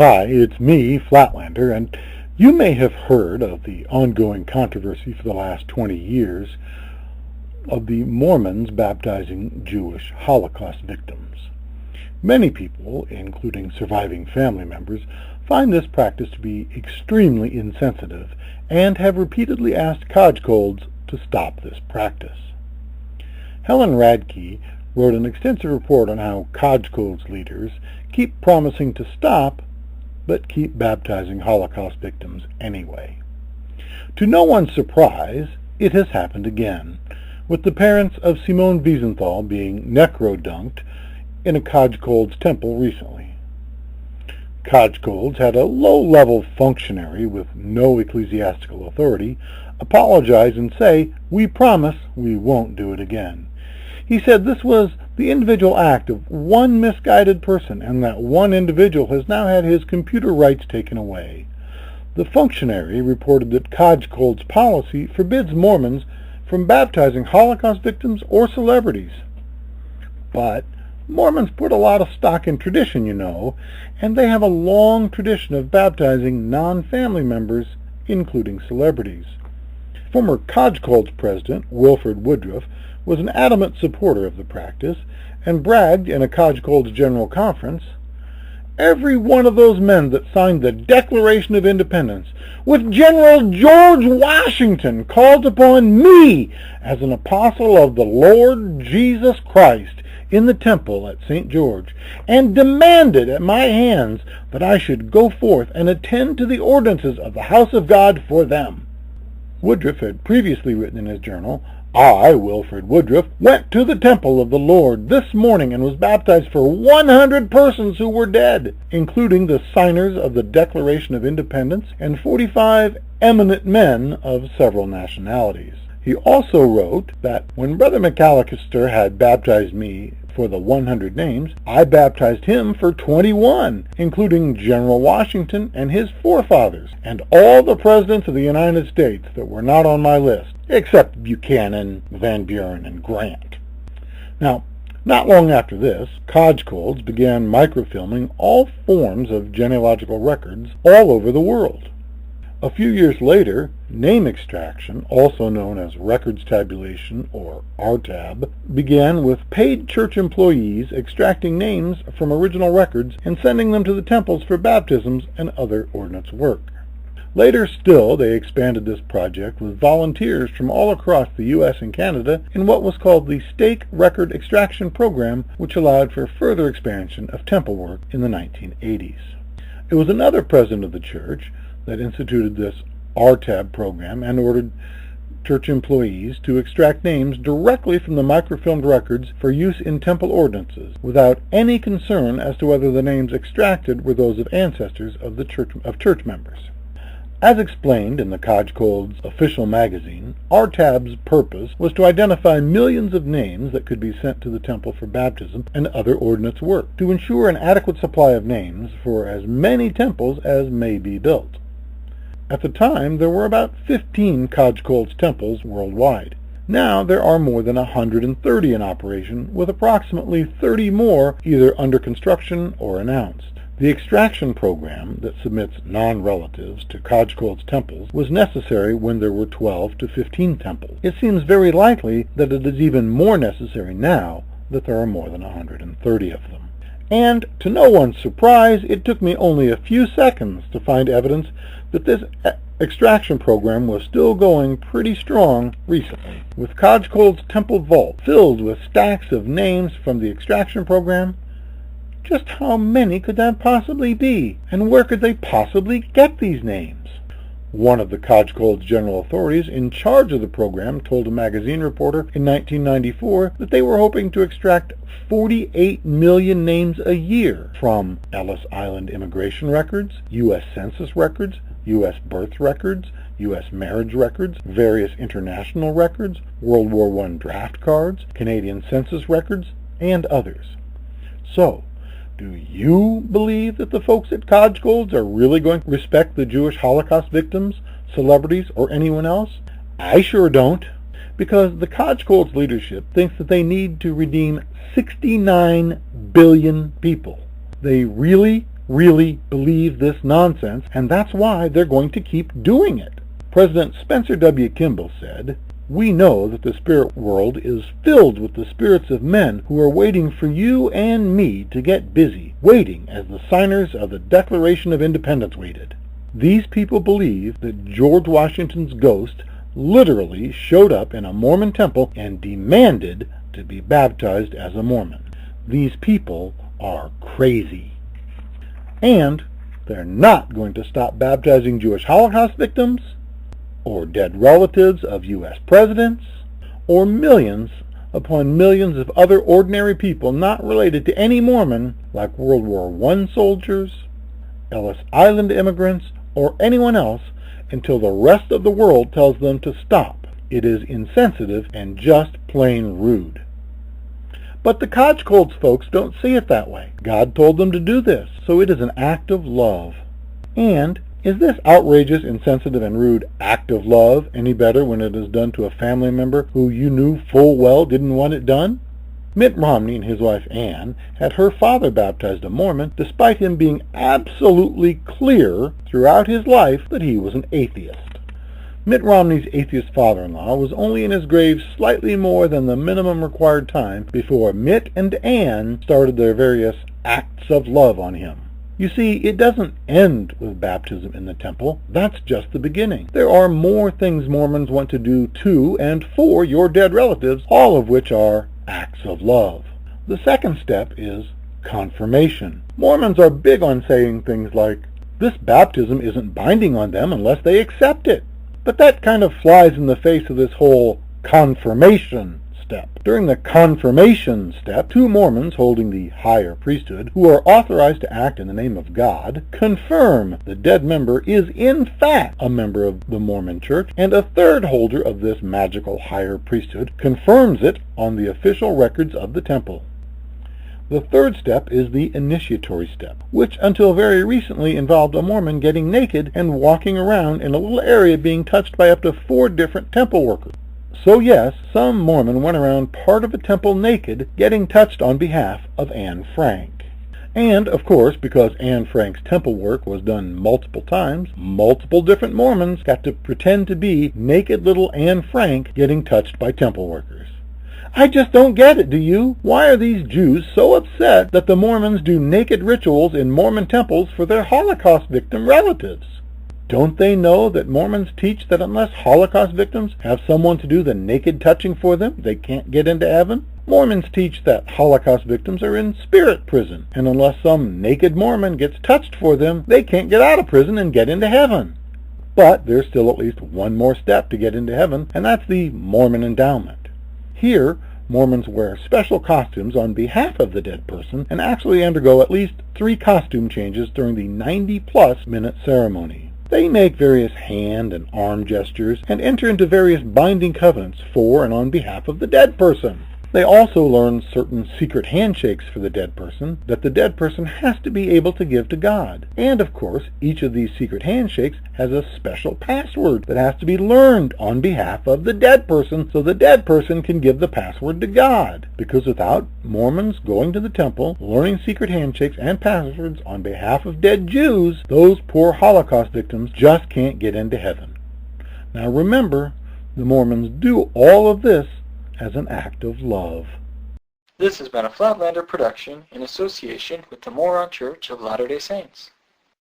Hi, it's me, Flatlander, and you may have heard of the ongoing controversy for the last 20 years of the Mormons baptizing Jewish Holocaust victims. Many people, including surviving family members, find this practice to be extremely insensitive and have repeatedly asked Kodgekolds to stop this practice. Helen Radke wrote an extensive report on how Kodgekolds leaders keep promising to stop but keep baptizing Holocaust victims anyway. To no one's surprise, it has happened again, with the parents of Simone Wiesenthal being necro-dunked in a Kodgekolds temple recently. Kodgekolds had a low-level functionary with no ecclesiastical authority apologize and say, "We promise we won't do it again." He said this was the individual act of one misguided person, and that one individual has now had his computer rights taken away. The functionary reported that Kodgekolds' policy forbids Mormons from baptizing Holocaust victims or celebrities. But Mormons put a lot of stock in tradition, and they have a long tradition of baptizing non-family members, including celebrities. Former Kodgekolds president Wilford Woodruff was an adamant supporter of the practice and bragged in a Kodgekolds General Conference, "Every one of those men that signed the Declaration of Independence with General George Washington called upon me as an apostle of the Lord Jesus Christ in the temple at St. George and demanded at my hands that I should go forth and attend to the ordinances of the house of God for them." Woodruff had previously written in his journal, "I, Wilford Woodruff, went to the temple of the Lord this morning and was baptized for 100 persons who were dead, including the signers of the Declaration of Independence and 45 eminent men of several nationalities." He also wrote that when Brother McAllister had baptized me for the 100 names, I baptized him for 21, including General Washington and his forefathers, and all the presidents of the United States that were not on my list, except Buchanan, Van Buren, and Grant. Now, not long after this, Kodgekolds began microfilming all forms of genealogical records all over the world. A few years later, name extraction, also known as records tabulation or RTAB, began with paid church employees extracting names from original records and sending them to the temples for baptisms and other ordinance work. Later still, they expanded this project with volunteers from all across the U.S. and Canada in what was called the Stake Record Extraction Program, which allowed for further expansion of temple work in the 1980s. It was another president of the church that instituted this RTAB program and ordered church employees to extract names directly from the microfilmed records for use in temple ordinances, without any concern as to whether the names extracted were those of ancestors of church members. As explained in the Kodgekolds official magazine, RTAB's purpose was to identify millions of names that could be sent to the temple for baptism and other ordinance work, to ensure an adequate supply of names for as many temples as may be built. At the time, there were about 15 Kodgekolds temples worldwide. Now there are more than 130 in operation, with approximately 30 more either under construction or announced. The extraction program that submits non-relatives to Kodgekolds temples was necessary when there were 12 to 15 temples. It seems very likely that it is even more necessary now that there are more than 130 of them. And, to no one's surprise, it took me only a few seconds to find evidence that this extraction program was still going pretty strong recently. With Kodgekolds temple vault filled with stacks of names from the extraction program, just how many could that possibly be? And where could they possibly get these names? One of the Kodgekolds general authorities in charge of the program told a magazine reporter in 1994 that they were hoping to extract 48 million names a year from Ellis Island immigration records, U.S. Census records, U.S. birth records, U.S. marriage records, various international records, World War I draft cards, Canadian census records, and others. So, do you believe that the folks at Kodgekolds are really going to respect the Jewish Holocaust victims, celebrities, or anyone else? I sure don't, because the Kodgekolds leadership thinks that they need to redeem 69 billion people. They really really believe this nonsense, and that's why they're going to keep doing it. President Spencer W. Kimball said, "We know that the spirit world is filled with the spirits of men who are waiting for you and me to get busy, waiting as the signers of the Declaration of Independence waited." These people believe that George Washington's ghost literally showed up in a Mormon temple and demanded to be baptized as a Mormon. These people are crazy. And they're not going to stop baptizing Jewish Holocaust victims, or dead relatives of U.S. presidents, or millions upon millions of other ordinary people not related to any Mormon, like World War I soldiers, Ellis Island immigrants, or anyone else, until the rest of the world tells them to stop. It is insensitive and just plain rude. But the Kodge folks don't see it that way. God told them to do this, so it is an act of love. And is this outrageous, insensitive, and rude act of love any better when it is done to a family member who you knew full well didn't want it done? Mitt Romney and his wife Ann had her father baptized a Mormon, despite him being absolutely clear throughout his life that he was an atheist. Mitt Romney's atheist father-in-law was only in his grave slightly more than the minimum required time before Mitt and Ann started their various acts of love on him. You see, it doesn't end with baptism in the temple. That's just the beginning. There are more things Mormons want to do to and for your dead relatives, all of which are acts of love. The second step is confirmation. Mormons are big on saying things like, this baptism isn't binding on them unless they accept it. But that kind of flies in the face of this whole confirmation step. During the confirmation step, two Mormons holding the higher priesthood, who are authorized to act in the name of God, confirm the dead member is in fact a member of the Mormon Church, and a third holder of this magical higher priesthood confirms it on the official records of the temple. The third step is the initiatory step, which until very recently involved a Mormon getting naked and walking around in a little area being touched by up to 4 different temple workers. So yes, some Mormon went around part of a temple naked, getting touched on behalf of Anne Frank. And, of course, because Anne Frank's temple work was done multiple times, multiple different Mormons got to pretend to be naked little Anne Frank getting touched by temple workers. I just don't get it, do you? Why are these Jews so upset that the Mormons do naked rituals in Mormon temples for their Holocaust victim relatives? Don't they know that Mormons teach that unless Holocaust victims have someone to do the naked touching for them, they can't get into heaven? Mormons teach that Holocaust victims are in spirit prison, and unless some naked Mormon gets touched for them, they can't get out of prison and get into heaven. But there's still at least one more step to get into heaven, and that's the Mormon endowment. Here, Mormons wear special costumes on behalf of the dead person and actually undergo at least 3 costume changes during the 90-plus minute ceremony. They make various hand and arm gestures and enter into various binding covenants for and on behalf of the dead person. They also learn certain secret handshakes for the dead person that the dead person has to be able to give to God. And of course, each of these secret handshakes has a special password that has to be learned on behalf of the dead person so the dead person can give the password to God. Because without Mormons going to the temple, learning secret handshakes and passwords on behalf of dead Jews, those poor Holocaust victims just can't get into heaven. Now remember, the Mormons do all of this as an act of love. This has been a Flatlander production in association with the Moron Church of Latter-day Saints.